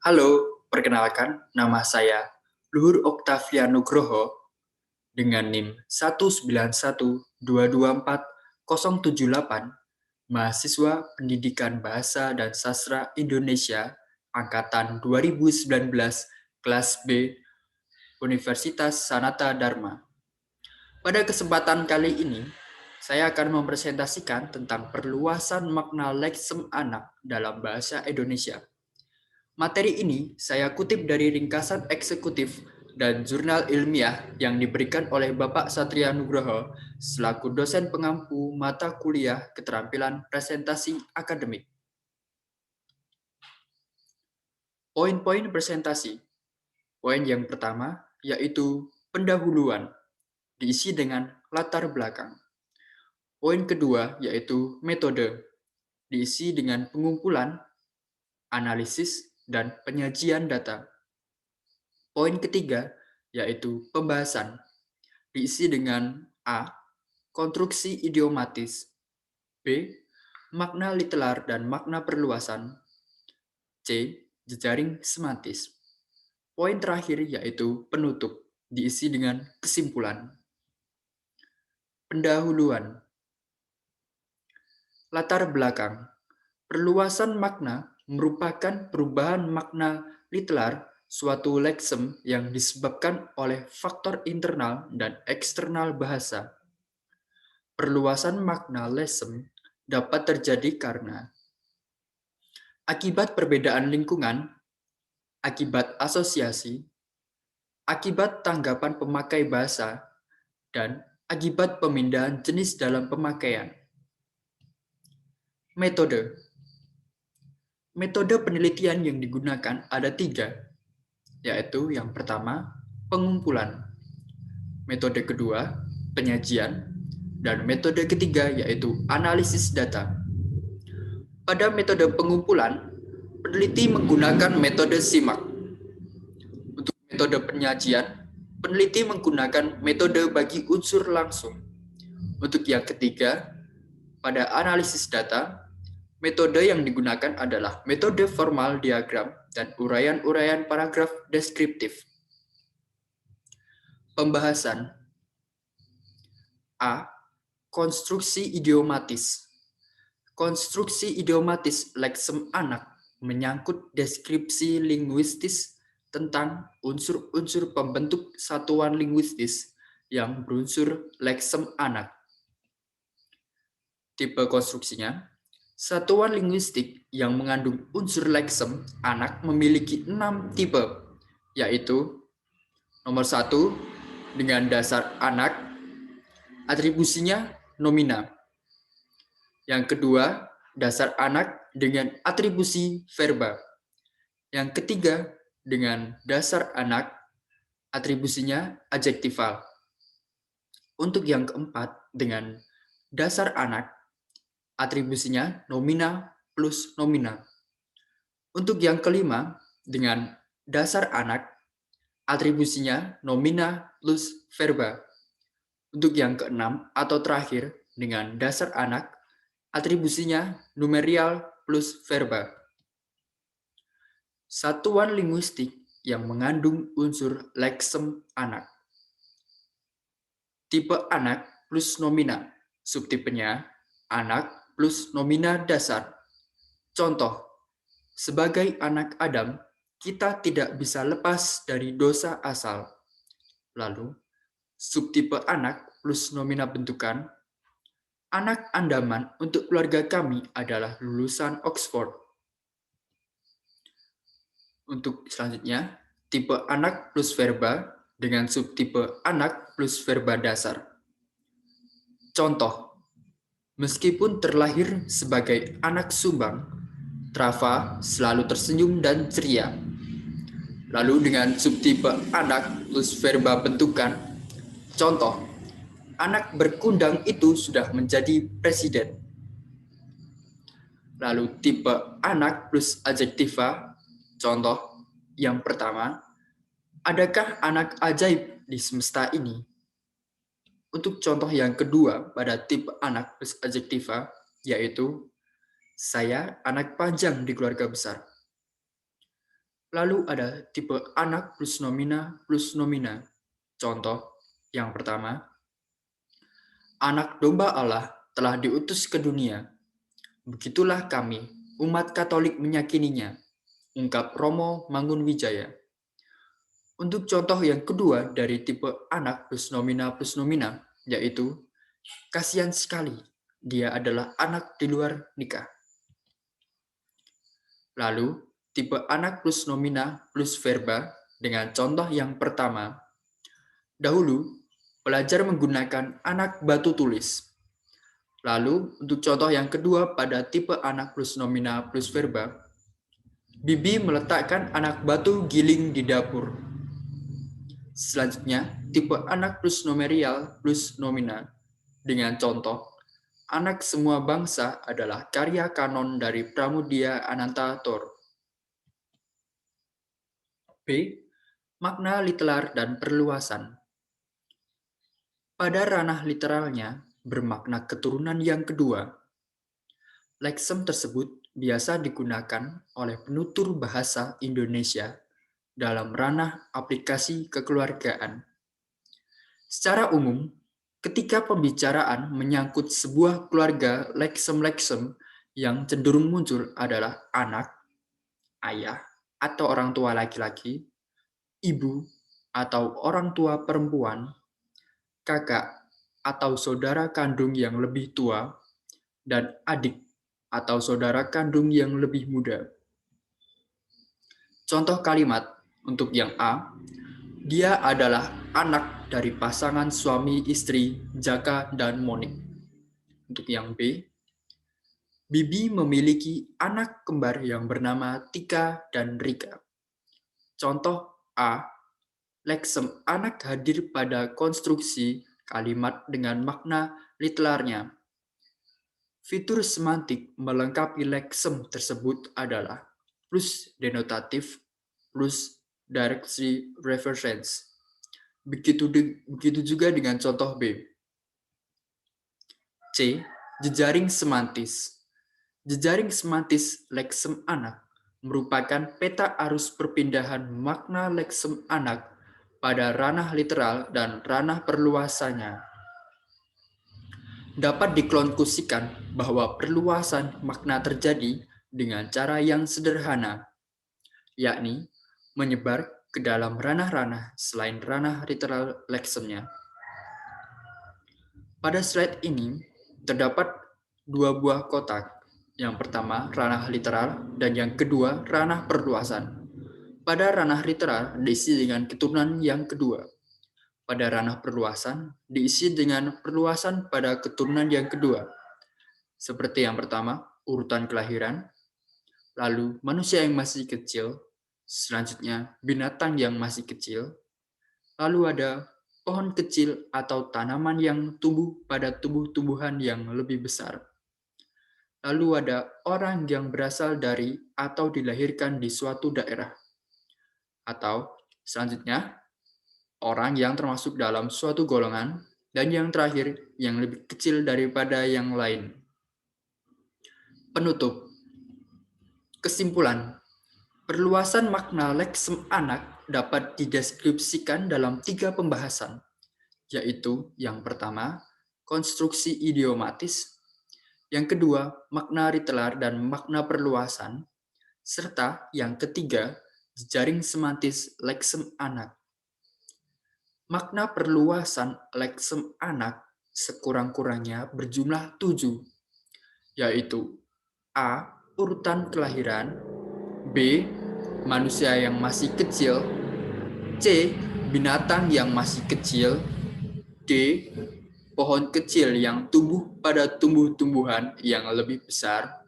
Halo, perkenalkan nama saya Luhur Oktavian Nugroho dengan NIM 191224078, mahasiswa Pendidikan Bahasa dan Sastra Indonesia angkatan 2019 kelas B Universitas Sanata Dharma. Pada kesempatan kali ini, saya akan mempresentasikan tentang perluasan makna leksem anak dalam bahasa Indonesia. Materi ini saya kutip dari ringkasan eksekutif dan jurnal ilmiah yang diberikan oleh Bapak Satria Nugroho selaku dosen pengampu mata kuliah keterampilan presentasi akademik. Poin-poin presentasi. Poin yang pertama yaitu pendahuluan, diisi dengan latar belakang. Poin kedua yaitu metode, diisi dengan pengumpulan, analisis, dan penyajian data. Poin ketiga yaitu pembahasan, diisi dengan A. Konstruksi idiomatis, B. Makna literar dan makna perluasan, C. Jejaring semantis. Poin terakhir yaitu penutup, diisi dengan kesimpulan. Pendahuluan. Latar belakang. Perluasan makna merupakan perubahan makna literar suatu leksem yang disebabkan oleh faktor internal dan eksternal bahasa. Perluasan makna leksem dapat terjadi karena akibat perbedaan lingkungan, akibat asosiasi, akibat tanggapan pemakai bahasa, dan akibat pemindahan jenis dalam pemakaian. Metode. Metode penelitian yang digunakan ada 3, yaitu yang pertama, pengumpulan, metode kedua, penyajian, dan metode ketiga yaitu analisis data. Pada metode pengumpulan, peneliti menggunakan metode SIMAK. Untuk metode penyajian, peneliti menggunakan metode bagi unsur langsung. Untuk yang ketiga, pada analisis data, metode yang digunakan adalah metode formal diagram dan uraian-uraian paragraf deskriptif. Pembahasan. A. Konstruksi idiomatis. Konstruksi idiomatis leksem anak menyangkut deskripsi linguistis tentang unsur-unsur pembentuk satuan linguistis yang berunsur leksem anak. Tipe konstruksinya, satuan linguistik yang mengandung unsur leksem anak memiliki 6 tipe, yaitu nomor 1, dengan dasar anak, atribusinya nomina. Yang kedua, dasar anak dengan atribusi verba. Yang ketiga, dengan dasar anak, atribusinya adjektival. Untuk yang keempat, dengan dasar anak, atribusinya nomina plus nomina. Untuk yang kelima, dengan dasar anak, atribusinya nomina plus verba. Untuk yang keenam atau terakhir, dengan dasar anak, atribusinya numerial plus verba. Satuan linguistik yang mengandung unsur leksem anak. Tipe anak plus nomina, subtipenya anak plus nomina dasar. Contoh, sebagai anak Adam, kita tidak bisa lepas dari dosa asal. Lalu, subtipe anak plus nomina bentukan, anak Andaman untuk keluarga kami adalah lulusan Oxford. Untuk selanjutnya, tipe anak plus verba dengan subtipe anak plus verba dasar. Contoh, meskipun terlahir sebagai anak sumbang, Trava selalu tersenyum dan ceria. Lalu dengan subtipe anak plus verba bentukan, contoh, anak berkundang itu sudah menjadi presiden. Lalu tipe anak plus adjektiva, contoh, yang pertama, adakah anak ajaib di semesta ini? Untuk contoh yang kedua pada tipe anak plus adjektiva, yaitu saya anak panjang di keluarga besar. Lalu ada tipe anak plus nomina plus nomina. Contoh yang pertama, anak domba Allah telah diutus ke dunia. Begitulah kami, umat Katolik menyakininya, ungkap Romo Mangunwijaya. Untuk contoh yang kedua dari tipe anak plus nomina, yaitu kasihan sekali, dia adalah anak di luar nikah. Lalu, tipe anak plus nomina plus verba dengan contoh yang pertama. Dahulu, pelajar menggunakan anak batu tulis. Lalu, untuk contoh yang kedua pada tipe anak plus nomina plus verba, Bibi meletakkan anak batu giling di dapur. Selanjutnya, tipe anak plus nomerial plus nomina dengan contoh, anak semua bangsa adalah karya kanon dari Pramudia Anantatur. B. Makna literal dan perluasan. Pada ranah literalnya, bermakna keturunan yang kedua. Leksem tersebut biasa digunakan oleh penutur bahasa Indonesia dalam ranah aplikasi kekeluargaan. Secara umum, ketika pembicaraan menyangkut sebuah keluarga, leksem-leksem yang cenderung muncul adalah anak, ayah, atau orang tua laki-laki, ibu, atau orang tua perempuan, kakak, atau saudara kandung yang lebih tua, dan adik, atau saudara kandung yang lebih muda. Contoh kalimat untuk yang A, dia adalah anak dari pasangan suami istri Jaka dan Monik. Untuk yang B, Bibi memiliki anak kembar yang bernama Tika dan Rika. Contoh A, leksem anak hadir pada konstruksi kalimat dengan makna literalnya. Fitur semantik melengkapi leksem tersebut adalah plus denotatif plus directory reference. Begitu juga dengan contoh B. C. Jejaring semantis. Jejaring semantis leksem anak merupakan peta arus perpindahan makna leksem anak pada ranah literal dan ranah perluasannya. Dapat dikonklusikan bahwa perluasan makna terjadi dengan cara yang sederhana, yakni menyebar ke dalam ranah-ranah selain ranah literal leksemnya. Pada slide ini terdapat dua buah kotak. Yang pertama ranah literal dan yang kedua ranah perluasan. Pada ranah literal diisi dengan keturunan yang kedua. Pada ranah perluasan diisi dengan perluasan pada keturunan yang kedua. Seperti yang pertama, urutan kelahiran, lalu manusia yang masih kecil, selanjutnya binatang yang masih kecil, lalu ada pohon kecil atau tanaman yang tumbuh pada tumbuh-tumbuhan yang lebih besar. Lalu ada orang yang berasal dari atau dilahirkan di suatu daerah. Atau selanjutnya, orang yang termasuk dalam suatu golongan, dan yang terakhir, yang lebih kecil daripada yang lain. Penutup. Kesimpulan. Perluasan makna leksem anak dapat dideskripsikan dalam 3 pembahasan, yaitu yang pertama, konstruksi idiomatis, yang kedua, makna literal dan makna perluasan, serta yang ketiga, jejaring semantis leksem anak. Makna perluasan leksem anak sekurang-kurangnya berjumlah 7, yaitu A. Urutan kelahiran, B. Manusia yang masih kecil, C. Binatang yang masih kecil, D. Pohon kecil yang tumbuh pada tumbuh-tumbuhan yang lebih besar,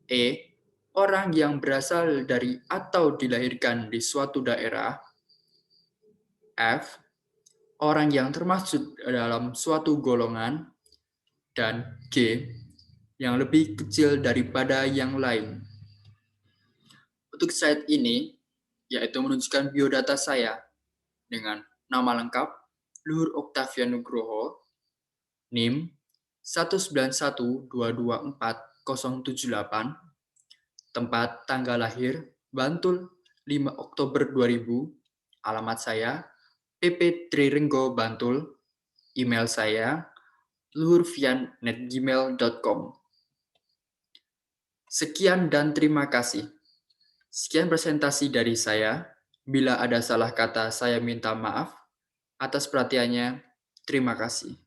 E. Orang yang berasal dari atau dilahirkan di suatu daerah, F. Orang yang termasuk dalam suatu golongan, dan G. Yang lebih kecil daripada yang lain. Untuk slide ini, yaitu menunjukkan biodata saya dengan nama lengkap Luhur Octavian Nugroho, NIM 191224078, tempat tanggal lahir Bantul 5 Oktober 2000, alamat saya PP Trirenggo Bantul, email saya luhurfian@gmail.com. Sekian dan terima kasih. Sekian presentasi dari saya. Bila ada salah kata, saya minta maaf. Atas perhatiannya, terima kasih.